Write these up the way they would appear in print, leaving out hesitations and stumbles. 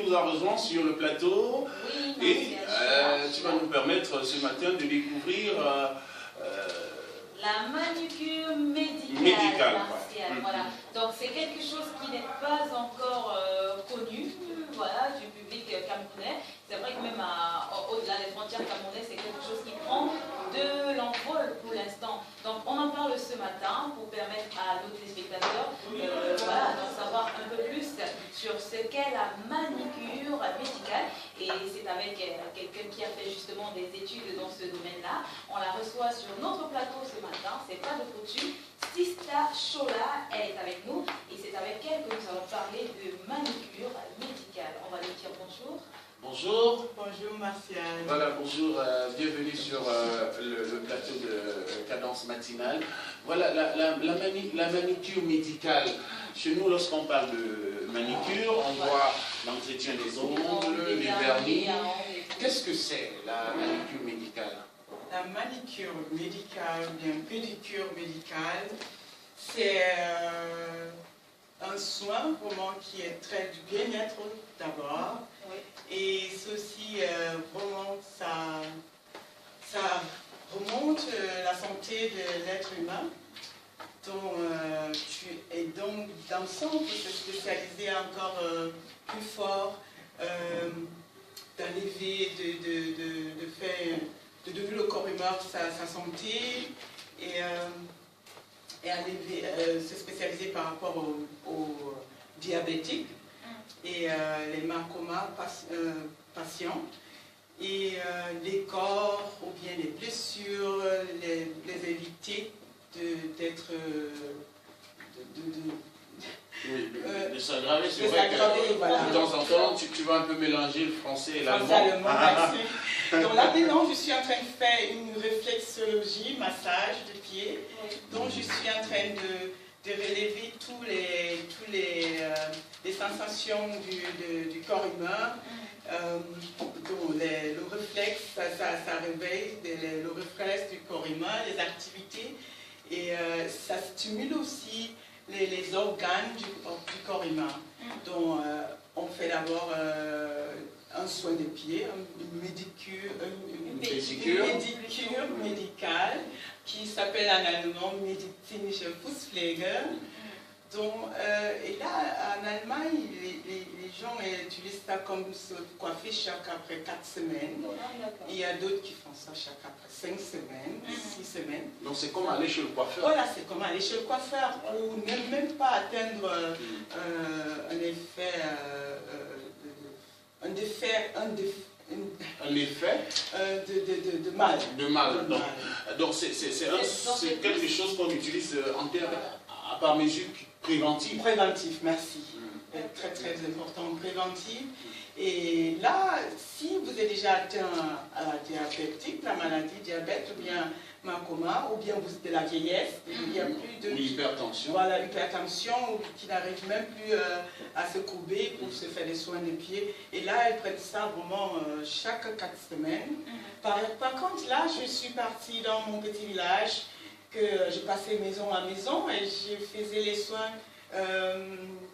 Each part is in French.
nous as rejoint sur le plateau. Oui, et tu vas nous permettre ce matin de découvrir la manucure médicale. Martial, voilà. Donc c'est quelque chose qui n'est pas encore connu, voilà, du public camerounais. C'est vrai que même au-delà des frontières camerounaises, c'est quelque chose qui prend de l'envol pour l'instant. Donc on en parle ce matin pour permettre à nos téléspectateurs voilà, d'en savoir un peu plus sur ce qu'est la manucure médicale. Et c'est avec quelqu'un qui a fait justement des études dans ce domaine-là. On la reçoit sur notre plateau ce matin, c'est pas de coutume. Sista Chola, elle est avec nous et c'est avec elle que nous allons parler de manucure médicale. On va lui dire bonjour. Bonjour. Bonjour Martial. Voilà, bonjour, bienvenue sur le plateau de Cadence Matinale. Voilà, la manucure médicale. Chez nous, lorsqu'on parle de manucure, on voit l'entretien des ongles, les vernis. Qu'est-ce que c'est la manucure médicale? La manicure médicale, ou bien pédicure médicale, c'est un soin vraiment qui est très du bien-être d'abord. Oui. Et ceci, vraiment, ça remonte la santé de l'être humain. Et donc, dans le sens, pour se spécialiser encore plus fort, d'enlever, de faire, de devenir le corps humain, sa santé, et se spécialiser par rapport aux diabétiques et les macomas patients, et les corps ou bien les blessures, les éviter d'être de s'aggraver, c'est vrai que voilà. de temps en temps, tu vas un peu mélanger le français et l'allemand. Donc là maintenant, je suis en train de faire une réflexologie, massage de pied. Donc je suis en train de relever tous les sensations du corps humain. Donc le réflexe, ça réveille le réflexe du corps humain, les activités, et ça stimule aussi les organes du corps humain. Donc on fait d'abord un soin des pieds, une pédicure médicale qui s'appelle en allemand medizinische Fußpflege. Donc, et là, en Allemagne, les gens utilisent ça comme se coiffer après 4 semaines. Et il y a d'autres qui font ça après 5 semaines, 6 semaines. Donc c'est comme aller chez le coiffeur. Voilà, c'est comme aller chez le coiffeur pour ne même pas atteindre un effet de mal. De mal. Donc c'est quelque chose qu'on utilise en termes par mesure préventive. Préventif, merci. Très très important, préventif. Et là, si vous êtes déjà atteint à la diabétique, la maladie diabète, ou bien macoma, ou bien vous êtes de la vieillesse, il y a plus de... L'hypertension. Voilà, l'hypertension, qui n'arrive même plus à se courber pour se faire des soins des pieds. Et là, elles prennent ça vraiment chaque 4 semaines. Par contre, là, je suis partie dans mon petit village, que je passais maison à maison et je faisais les soins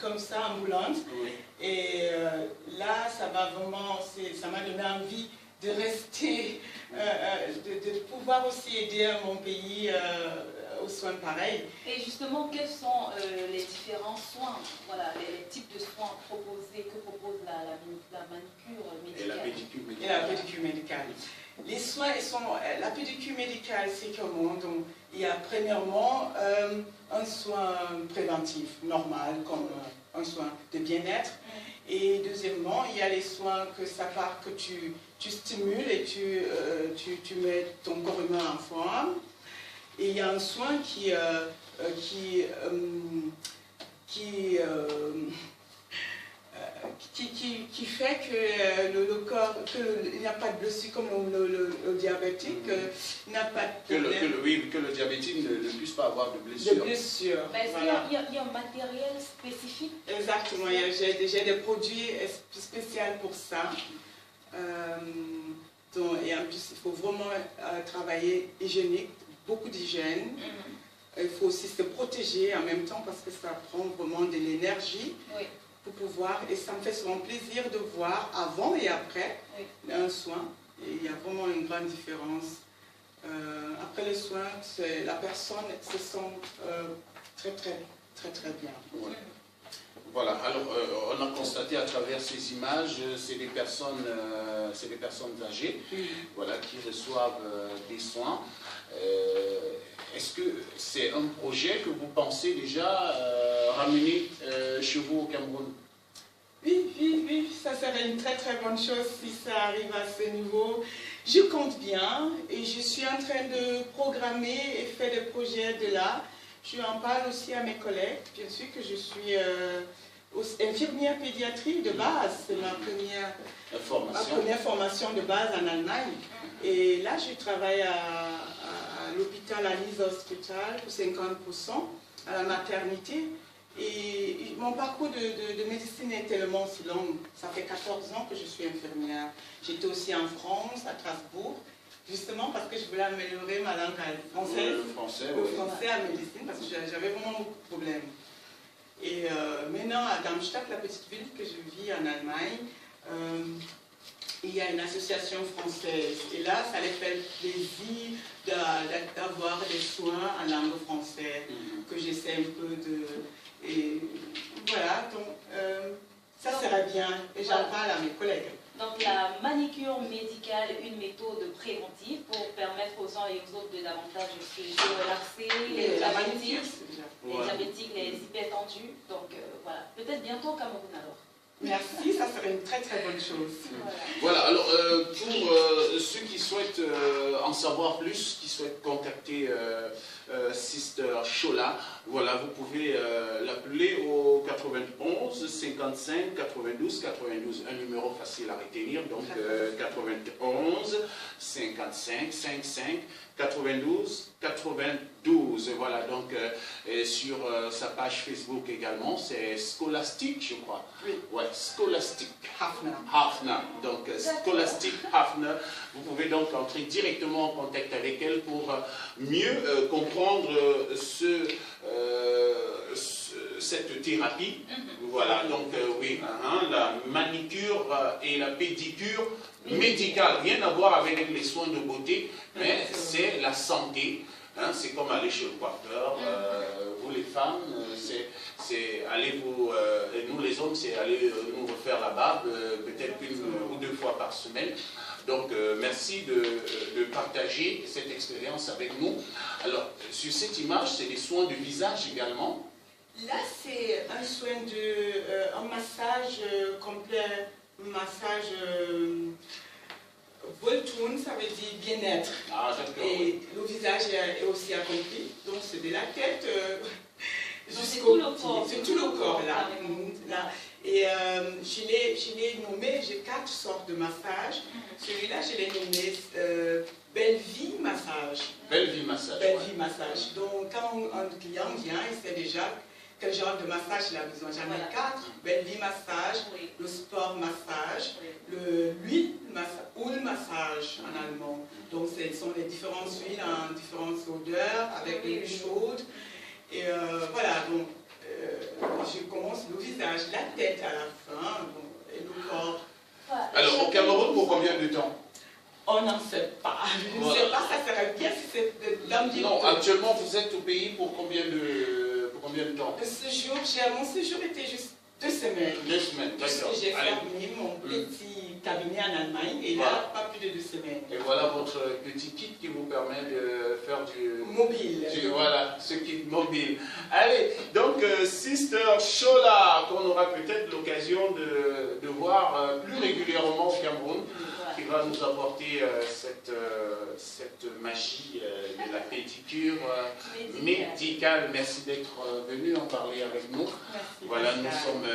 comme ça, ambulante. Oui. Et là, ça m'a donné envie de rester, de pouvoir aussi aider mon pays aux soins pareils. Et justement, quels sont les différents soins, voilà, les types de soins proposés, que propose la manucure médicale Et la pédicure médicale. Et la pédicure médicale. Les soins, la pédicure médicale, c'est comment? Donc, il y a premièrement un soin préventif, normal, comme un soin de bien-être. Et deuxièmement, il y a les soins que tu stimules et tu mets ton corps humain en forme. Et il y a un soin qui fait que le corps, qu'il n'y a pas de blessure comme le diabétique, n'a pas de problème. Que le diabétique ne puisse pas avoir de blessure. Est-ce qu'il y a un matériel spécifique? Exactement, j'ai des produits spéciaux pour ça. Et en plus, il faut vraiment travailler hygiénique, beaucoup d'hygiène. Il faut aussi se protéger en même temps parce que ça prend vraiment de l'énergie. Oui. pour pouvoir, et ça me fait souvent plaisir de voir avant et après un soin. Et il y a vraiment une grande différence. Après le soin, la personne se sent très bien. Ouais. Voilà, alors on a constaté à travers ces images, c'est des personnes âgées, voilà, qui reçoivent des soins. Est-ce que c'est un projet que vous pensez déjà ramener chez vous au Cameroun? Oui, ça serait une très bonne chose si ça arrive à ce niveau. Je compte bien et je suis en train de programmer et faire des projets de là. Je en parle aussi à mes collègues, bien sûr que je suis infirmière pédiatrie de base, c'est ma première formation de base en Allemagne. Et là, je travaille à l'hôpital Alice Hospital pour 50%, à la maternité. Et mon parcours de médecine est tellement si long. Ça fait 14 ans que je suis infirmière. J'étais aussi en France, à Strasbourg, justement parce que je voulais améliorer ma langue française, le français à médecine, parce que j'avais vraiment beaucoup de problèmes. Et maintenant, à Darmstadt, la petite ville que je vis en Allemagne, il y a une association française. Et là, ça les fait plaisir d'avoir des soins en langue française, que j'essaie un peu de... Et voilà, donc ça serait bien. Et j'en parle à mes collègues. Donc la manicure médicale, une méthode préventive pour permettre aux uns et aux autres de davantage se relaxer, les diabétiques, les hypertendus. Donc voilà, peut-être bientôt au Cameroun alors. Merci, ça serait une très bonne chose. Voilà, alors pour ceux qui souhaitent en savoir plus, qui souhaitent contacter Sister Shola, voilà, vous pouvez l'appeler au 91 55 92 92, un numéro facile à retenir, donc 91 55 55 92 92, voilà, donc sur sa page Facebook également, c'est Scholastic, je crois. Oui. Ouais, Scholastic Hafner. Donc Scholastic Hafner, vous pouvez donc entrer directement en contact avec elle pour mieux comprendre cette thérapie. Voilà, donc oui, la manicure et la pédicure médicale, rien à voir avec les soins de beauté, mais c'est la santé. Hein, c'est comme aller chez le coiffeur. Vous les femmes, c'est aller vous, et nous les hommes, c'est aller nous refaire la barbe, peut-être une ou deux fois par semaine. Donc merci de partager cette expérience avec nous. Alors sur cette image, c'est des soins du visage également. Là, c'est un soin un massage complet, massage Wohltun, ça veut dire bien-être. Ah, d'accord. Et le visage est aussi accompli, donc c'est de la tête jusqu'au corps. C'est tout le corps là. Et je l'ai nommé, j'ai 4 sortes de massages. Celui-là, je l'ai nommé Belle Vie Massage. Belle Vie Massage. Belle Vie Massage. Donc quand un client vient, il sait déjà quel genre de massage il a besoin. J'en ai 4. Belle Vie Massage, le Sport Massage, l'huile massage en allemand. Donc ce sont les différentes huiles en différentes odeurs, avec l'huile chaude. Et voilà, donc je commence le visage, la tête à la fin, et le corps. Alors au Cameroun, pour combien de temps? On n'en sait pas. Je ne sais pas, ça serait bien si c'est d'un petit Non, actuellement vous êtes au pays pour combien de temps? Mon séjour était juste 2 semaines. 2 semaines, d'accord. J'ai fermé mon petit cabinet en Allemagne et là, pas plus de 2 semaines. Et voilà votre petit kit qui vous permet de faire du... Mobile. Voilà, ce kit mobile. Allez, donc Sister Shola, qu'on aura peut-être l'occasion de voir plus régulièrement au Cameroun, qui va nous apporter cette magie de la pédicure médicale. Merci d'être venu en parler avec nous. Merci, voilà, nous sommes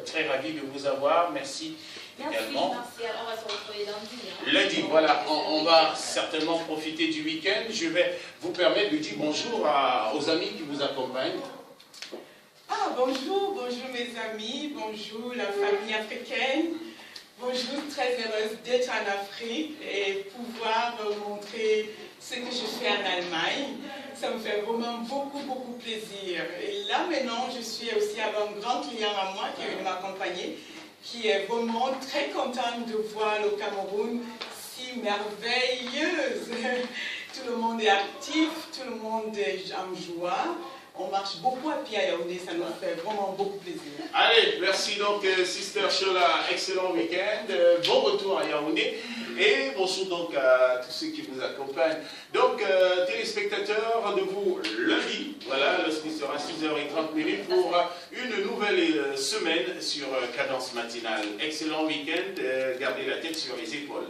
très ravis de vous avoir. Merci également. Merci, on va se retrouver lundi. Lundi, voilà, on va certainement profiter du week-end. Je vais vous permettre de dire bonjour aux amis qui vous accompagnent. Ah, bonjour mes amis, bonjour la famille africaine. Bonjour, très heureuse d'être en Afrique et pouvoir montrer ce que je fais en Allemagne. ça me fait vraiment beaucoup plaisir. Et là maintenant, je suis aussi avec un grand client à moi qui est venu m'accompagner, qui est vraiment très content de voir le Cameroun si merveilleuse. Tout le monde est actif, tout le monde est en joie. On marche beaucoup à pied à Yaoundé, ça nous fait vraiment beaucoup plaisir. Allez, merci donc Sister Chola, excellent week-end, bon retour à Yaoundé et bonjour donc à tous ceux qui vous accompagnent. Donc téléspectateurs, rendez-vous lundi, voilà, lorsqu'il sera 6h30 pour une nouvelle semaine sur Cadence Matinale. Excellent week-end, gardez la tête sur les épaules.